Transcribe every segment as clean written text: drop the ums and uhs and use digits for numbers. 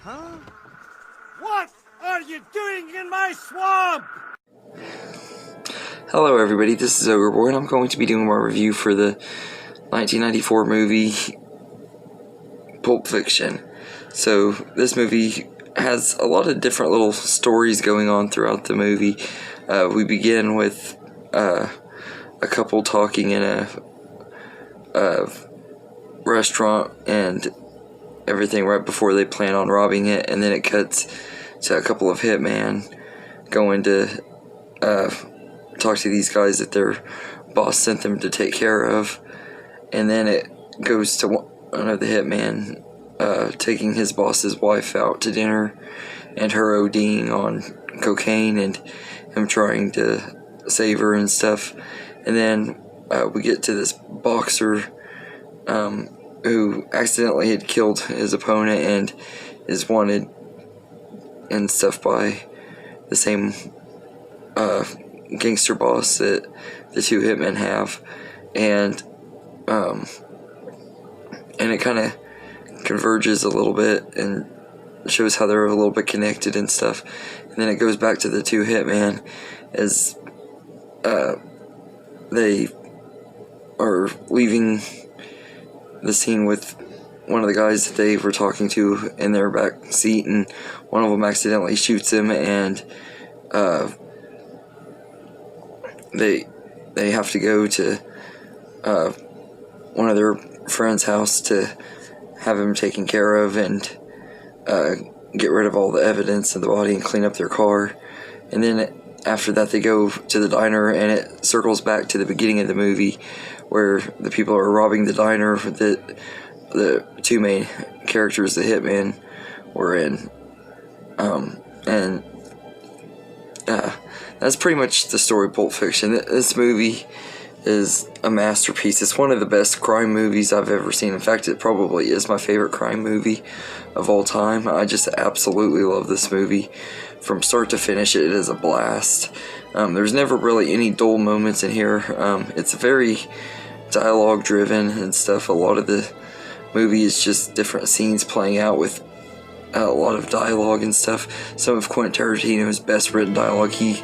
Huh? What are you doing in my swamp? Hello everybody, this is Ogreboy, and I'm going to be doing my review for the 1994 movie Pulp Fiction. So this movie has a lot of different little stories going on throughout the movie. We begin with a couple talking in a restaurant and everything right before they plan on robbing it, and then it cuts to a couple of hitmen going to talk to these guys that their boss sent them to take care of, and then it goes to one of the hitmen taking his boss's wife out to dinner and her ODing on cocaine and him trying to save her and stuff. And then we get to this boxer who accidentally had killed his opponent and is wanted and stuff by the same gangster boss that the two hitmen have, and it kind of converges a little bit and shows how they're a little bit connected and stuff. And then it goes back to the two hitmen as they are leaving the scene with one of the guys that they were talking to in their back seat, and one of them accidentally shoots him, and they have to go to one of their friend's house to have him taken care of and get rid of all the evidence of the body and clean up their car. And then after that they go to the diner, and it circles back to the beginning of the movie where the people are robbing the diner that the two main characters, the hitmen, were in. That's pretty much the story of Pulp Fiction. This movie is a masterpiece. It's one of the best crime movies I've ever seen. In fact, it probably is my favorite crime movie of all time. I just absolutely love this movie. From start to finish, it is a blast. There's never really any dull moments in here. It's very dialogue driven and stuff. A lot of the movie is just different scenes playing out with a lot of dialogue and stuff. Some of Quentin Tarantino's best written dialogue. He,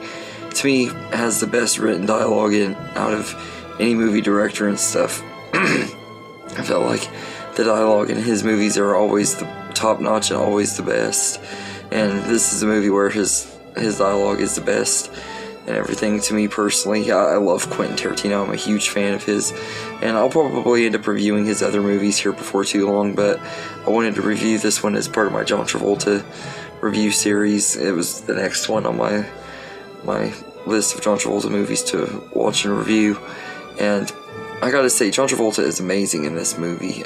to me, has the best written dialogue out of any movie director and stuff. I felt like the dialogue in his movies are always the top notch and always the best. And this is a movie where his dialogue is the best and everything. To me personally, I love Quentin Tarantino. I'm a huge fan of his, and I'll probably end up reviewing his other movies here before too long, but I wanted to review this one as part of my John Travolta review series. It was the next one on my list of John Travolta movies to watch and review, and I gotta say, John Travolta is amazing in this movie.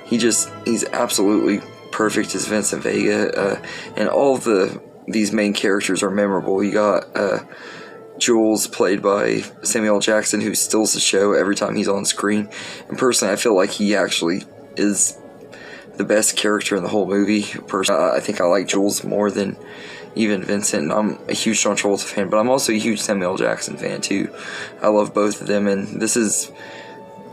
He's absolutely perfect as Vincent Vega, and all of these main characters are memorable. You got Jules, played by Samuel L. Jackson, who steals the show every time he's on screen. And personally, I feel like he actually is the best character in the whole movie. Personally, I think I like Jules more than even Vincent. And I'm a huge John Travolta fan, but I'm also a huge Samuel L. Jackson fan too. I love both of them, and this is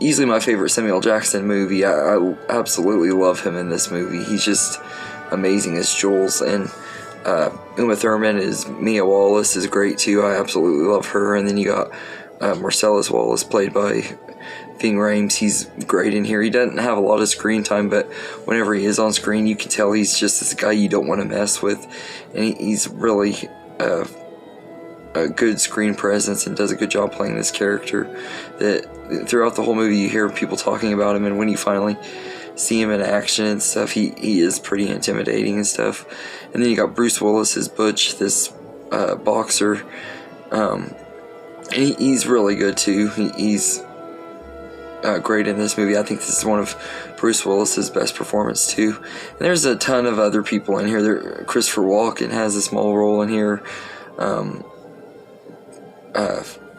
easily my favorite Samuel L. Jackson movie. I absolutely love him in this movie. He's just amazing as Jules, and Uma Thurman as Mia Wallace is great too. I absolutely love her. And then you got Marcellus Wallace, played by Ving Rhames. He's great in here. He doesn't have a lot of screen time, but whenever he is on screen, you can tell he's just this guy you don't want to mess with, and he's really a good screen presence and does a good job playing this character. That throughout the whole movie you hear people talking about him, and when you finally see him in action and stuff, he is pretty intimidating and stuff. And then you got Bruce Willis as Butch, this boxer, and he's really good too. He's great in this movie. I think this is one of Bruce Willis's best performances too. And there's a ton of other people in here. Christopher Walken has a small role in here,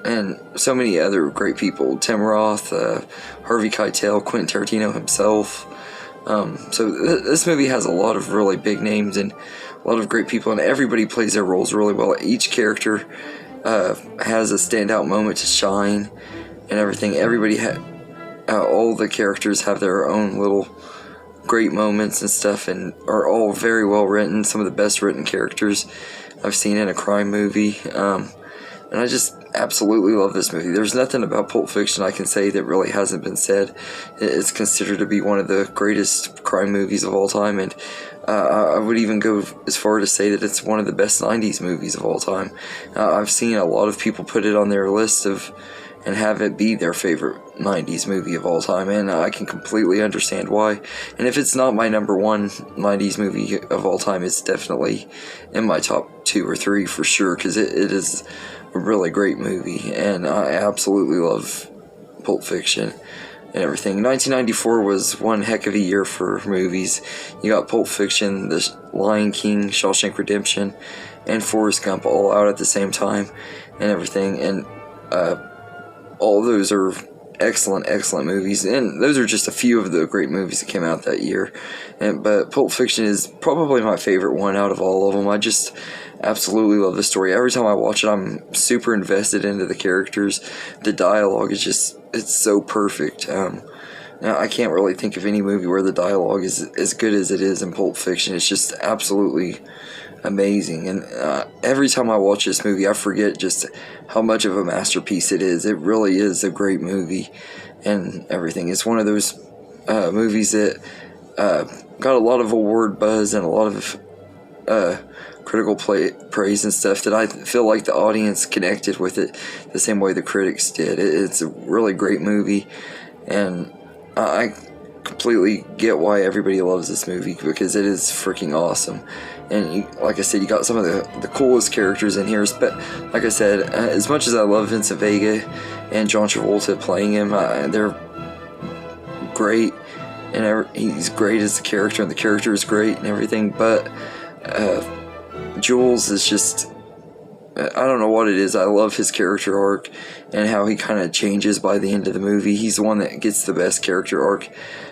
and so many other great people. Tim Roth, Harvey Keitel, Quentin Tarantino himself. So this movie has a lot of really big names and a lot of great people, and everybody plays their roles really well. Each character has a standout moment to shine and everything. All the characters have their own little great moments and stuff, and are all very well written. Some of the best written characters I've seen in a crime movie. And I just absolutely love this movie. There's nothing about Pulp Fiction I can say that really hasn't been said. It's considered to be one of the greatest crime movies of all time, and I would even go as far to say that it's one of the best 90s movies of all time. I've seen a lot of people put it on their list and have it be their favorite 90s movie of all time, and I can completely understand why. And if it's not my number one 90s movie of all time, it's definitely in my top 2 or 3 for sure, because it is a really great movie, and I absolutely love Pulp Fiction and everything. 1994 was one heck of a year for movies. You got Pulp Fiction, The Lion King, Shawshank Redemption, and Forrest Gump all out at the same time and everything, and all of those are excellent movies, and those are just a few of the great movies that came out that year. But Pulp Fiction is probably my favorite one out of all of them. I just absolutely love the story. Every time I watch it, I'm super invested into the characters. The dialogue is just, it's so perfect. Now, I can't really think of any movie where the dialogue is as good as it is in Pulp Fiction. It's just absolutely amazing, and every time I watch this movie I forget just how much of a masterpiece it is. It really is a great movie and everything. It's one of those movies that got a lot of award buzz and a lot of critical praise and stuff, that I feel like the audience connected with it the same way the critics did. It's a really great movie, and I completely get why everybody loves this movie, because it is freaking awesome. And like I said, you got some of the coolest characters in here. But like I said, as much as I love Vincent Vega and John Travolta playing him, they're great, and he's great as the character, and the character is great and everything. But Jules is just, I don't know what it is. I love his character arc and how he kind of changes by the end of the movie. He's the one that gets the best character arc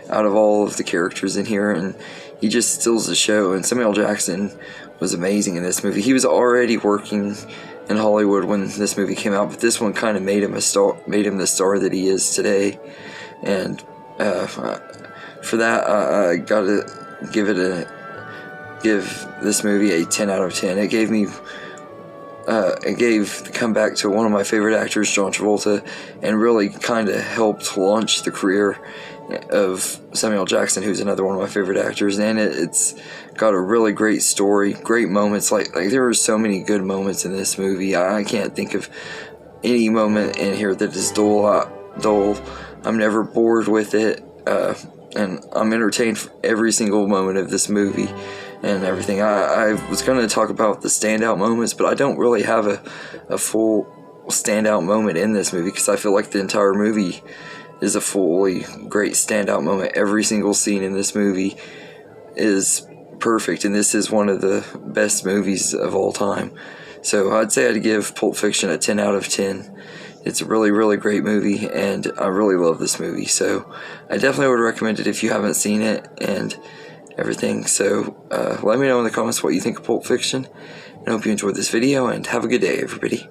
out of all of the characters in here, and he just steals the show. And Samuel Jackson was amazing in this movie. He was already working in Hollywood when this movie came out, but this one kind of made him the star that he is today. And for that, I gotta give this movie a 10 out of 10. It gave the comeback to one of my favorite actors, John Travolta, and really kind of helped launch the career of Samuel Jackson, who's another one of my favorite actors. And it's got a really great story, great moments. Like there are so many good moments in this movie. I can't think of any moment in here that is dull. I'm never bored with it, and I'm entertained for every single moment of this movie and everything. I was going to talk about the standout moments, but I don't really have a full standout moment in this movie, because I feel like the entire movie is a fully great standout moment. Every single scene in this movie is perfect, and this is one of the best movies of all time. So I'd say I'd give Pulp Fiction a 10 out of 10. It's a really great movie, and I really love this movie. So I definitely would recommend it if you haven't seen it and everything. So let me know in the comments what you think of Pulp Fiction, and I hope you enjoyed this video, and have a good day, everybody.